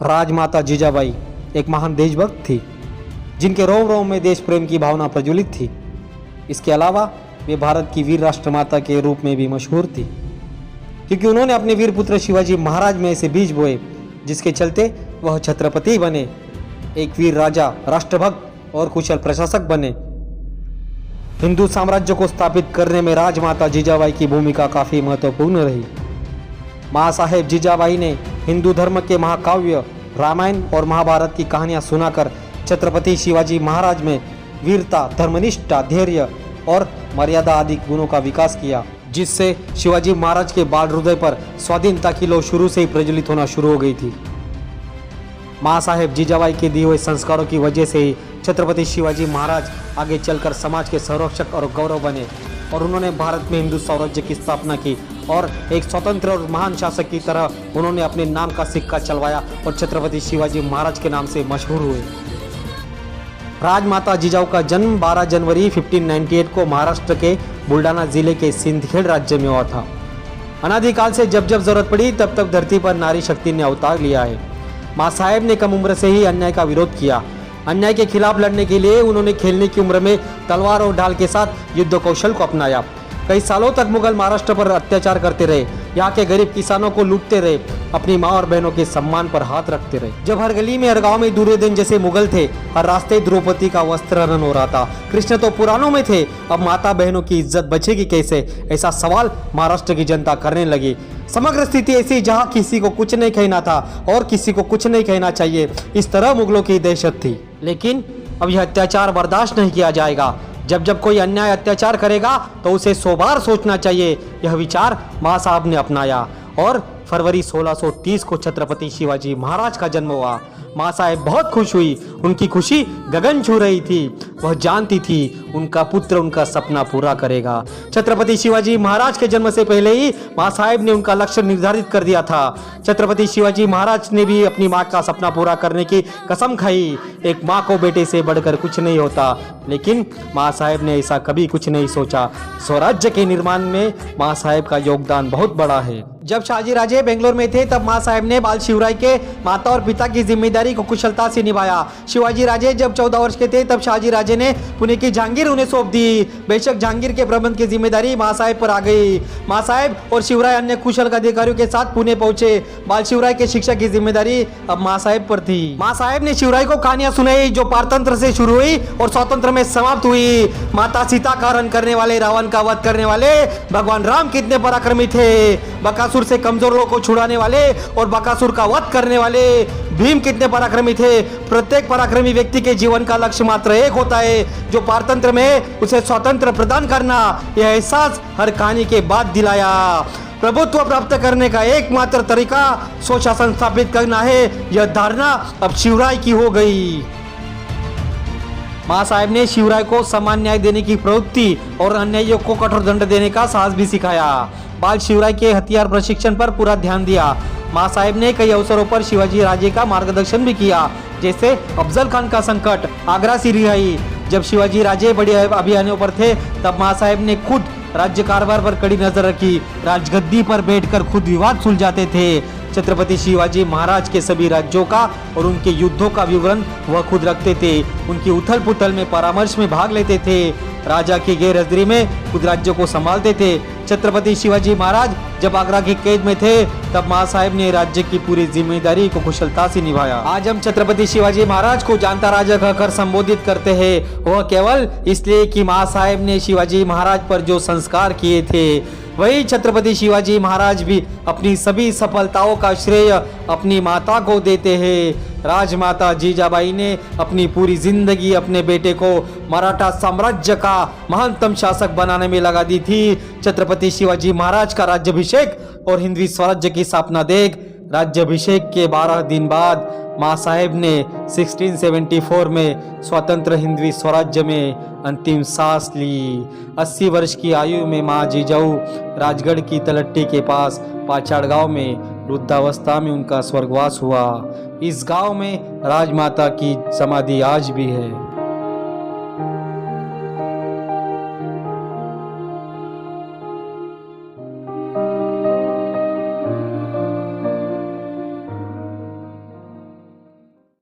राजमाता जीजाबाई एक महान देशभक्त थी जिनके रोम रोम में देश प्रेम की भावना प्रज्वलित थी। इसके अलावा वे भारत की वीर राष्ट्रमाता के रूप में भी मशहूर थी, क्योंकि उन्होंने अपने वीर पुत्र शिवाजी महाराज में ऐसे बीज बोए जिसके चलते वह छत्रपति बने, एक वीर राजा, राष्ट्रभक्त और कुशल प्रशासक बने। हिंदू साम्राज्य को स्थापित करने में राजमाता जीजाबाई की भूमिका काफी महत्वपूर्ण रही। मां साहेब जीजाबाई ने हिंदू धर्म के महाकाव्य रामायण और महाभारत की कहानियां सुनाकर छत्रपति शिवाजी महाराज में वीरता, धर्मनिष्ठा, धैर्य और मर्यादा आदि गुणों का विकास किया, जिससे शिवाजी महाराज के बाल हृदय पर स्वाधीनता की लौ शुरू से ही प्रज्वलित होना शुरू हो गई थी। मां साहेब जीजाबाई के दिए हुए संस्कारों की वजह से ही छत्रपति शिवाजी महाराज आगे चलकर समाज के संरक्षक और गौरव बने और उन्होंने भारत में हिंदू साम्राज्य की स्थापना की और एक स्वतंत्र और महान शासक की तरह उन्होंने अपने नाम का सिक्का चलवाया और छत्रपति शिवाजी महाराज के नाम से मशहूर हुए। राजमाता जिजाऊ का जन्म 12 जनवरी 1598 को महाराष्ट्र के बुल्ढाना जिले के सिंदखेड राज्य में हुआ था। अनादिकाल से जब जब जरूरत पड़ी तब तब धरती पर नारी शक्ति ने अवतार लिया है। मां साहेब ने कम उम्र से ही अन्याय का विरोध किया। अन्याय के खिलाफ लड़ने के लिए उन्होंने खेलने की उम्र में तलवार और ढाल के साथ युद्ध कौशल को अपनाया। कई सालों तक मुगल महाराष्ट्र पर अत्याचार करते रहे, यहाँ के गरीब किसानों को लूटते रहे, अपनी माँ और बहनों के सम्मान पर हाथ रखते रहे। जब हर गली में, हर गांव में दुर्योधन जैसे मुगल थे, हर रास्ते द्रौपदी का वस्त्रहरण हो रहा था। कृष्ण तो पुराणों में थे, अब माता बहनों की इज्जत बचेगी कैसे, ऐसा सवाल महाराष्ट्र की जनता करने लगी। समग्र स्थिति ऐसी जहाँ किसी को कुछ नहीं कहना था और किसी को कुछ नहीं कहना चाहिए, इस तरह मुगलों की दहशत थी। लेकिन अब यह अत्याचार बर्दाश्त नहीं किया जाएगा। जब जब कोई अन्याय अत्याचार करेगा तो उसे 100 बार सोचना चाहिए। यह विचार मां साहब ने अपनाया और फरवरी 1630 को छत्रपति शिवाजी महाराज का जन्म हुआ। मां साहेब बहुत खुश हुई, उनकी खुशी गगन छू रही थी। वह जानती थी उनका पुत्र उनका सपना पूरा करेगा। छत्रपति शिवाजी महाराज के जन्म से पहले ही मां साहेब ने उनका लक्ष्य निर्धारित कर दिया था। छत्रपति शिवाजी महाराज ने भी अपनी मां का सपना पूरा करने की कसम खाई। एक मां को बेटे से बढ़कर कुछ नहीं होता, लेकिन मां साहेब ने ऐसा कभी कुछ नहीं सोचा। स्वराज्य के निर्माण में मां साहेब का योगदान बहुत बड़ा है। जब शाहजी राजे बेंगलोर में थे तब मां साहेब ने बाल शिवराय के माता और पिता की जिम्मेदारी को कुशलता से निभाया। शिवाजी राजे जब 14 वर्ष के थे तब शाहजी राजे ने पुणे की जहांगीर उन्हें सौंप दी। बेशक जहांगीर के प्रबंध की जिम्मेदारी मां साहेब पर आ गई। मां साहेब और शिवराय अन्य कुशल अधिकारियों के साथ पुणे पहुंचे। बाल शिवराय के शिक्षा की जिम्मेदारी अब मां साहेब पर थी। मां साहेब ने शिवराय को कहानियां सुनाई जो पारतंत्र से शुरू हुई और स्वतंत्र में समाप्त हुई। माता सीता का हरण करने वाले, रावण का वध करने वाले भगवान राम कितने पराक्रमी थे। बकासुर से कमजोर लोगों को छुड़ाने वाले और बकासुर का वध करने वाले भीम कितने पराक्रमी थे। प्रत्येक पराक्रमी व्यक्ति के जीवन का लक्ष्य मात्र एक होता है, जो पारतंत्र में उसे स्वतंत्र प्रदान करना। यह एहसास हर कहानी के बाद दिलाया। प्रभुत्व प्राप्त करने का एकमात्र तरीका स्वशासन स्थापित करना है, यह धारणा अब शिवराय की हो गई। मां साहेब ने शिवराय को समान न्याय देने की प्रवृत्ति और अन्यायियों को कठोर दंड देने का साहस भी सिखाया। बाल शिवराय के हथियार प्रशिक्षण पर पूरा ध्यान दिया। मां साहेब ने कई अवसरों पर शिवाजी राजे का मार्गदर्शन भी किया, जैसे अफजल खान का संकट, आगरा से रिहाई। जब शिवाजी राजे बड़े अभियानों पर थे तब मां साहेब ने खुद राज्य कारभार पर कड़ी नजर रखी। राजगद्दी पर बैठकर खुद विवाद सुलझाते थे। छत्रपति शिवाजी महाराज के सभी राज्यों का और उनके युद्धों का विवरण वह खुद रखते थे। उनकी उथल पुथल में परामर्श में भाग लेते थे। राजा की गैरहाजिरी में खुद राज्यों को संभालते थे। छत्रपति शिवाजी महाराज जब आगरा की कैद में थे तब मां साहेब ने राज्य की पूरी जिम्मेदारी को कुशलता से निभाया। आज हम छत्रपति शिवाजी महाराज को जानता राजा कहकर संबोधित करते हैं, वह केवल इसलिए कि मां साहेब ने शिवाजी महाराज पर जो संस्कार किए थे। वही छत्रपति शिवाजी महाराज भी अपनी सभी सफलताओं का श्रेय अपनी माता को देते हैं। राजमाता जीजाबाई ने अपनी पूरी जिंदगी अपने बेटे को मराठा साम्राज्य का महानतम शासक बनाने में लगा दी थी। छत्रपति शिवाजी महाराज का राज्याभिषेक और हिंदवी स्वराज्य की स्थापना देख राज्याभिषेक के 12 दिन बाद मां साहेब ने 1674 में स्वतंत्र हिंदवी स्वराज्य में अंतिम सांस ली। 80 वर्ष की आयु में मां जिजाऊ राजगढ़ की तलट्टी के पास पाचाड़ गांव में वृद्धावस्था में उनका स्वर्गवास हुआ। इस गांव में राजमाता की समाधि आज भी है।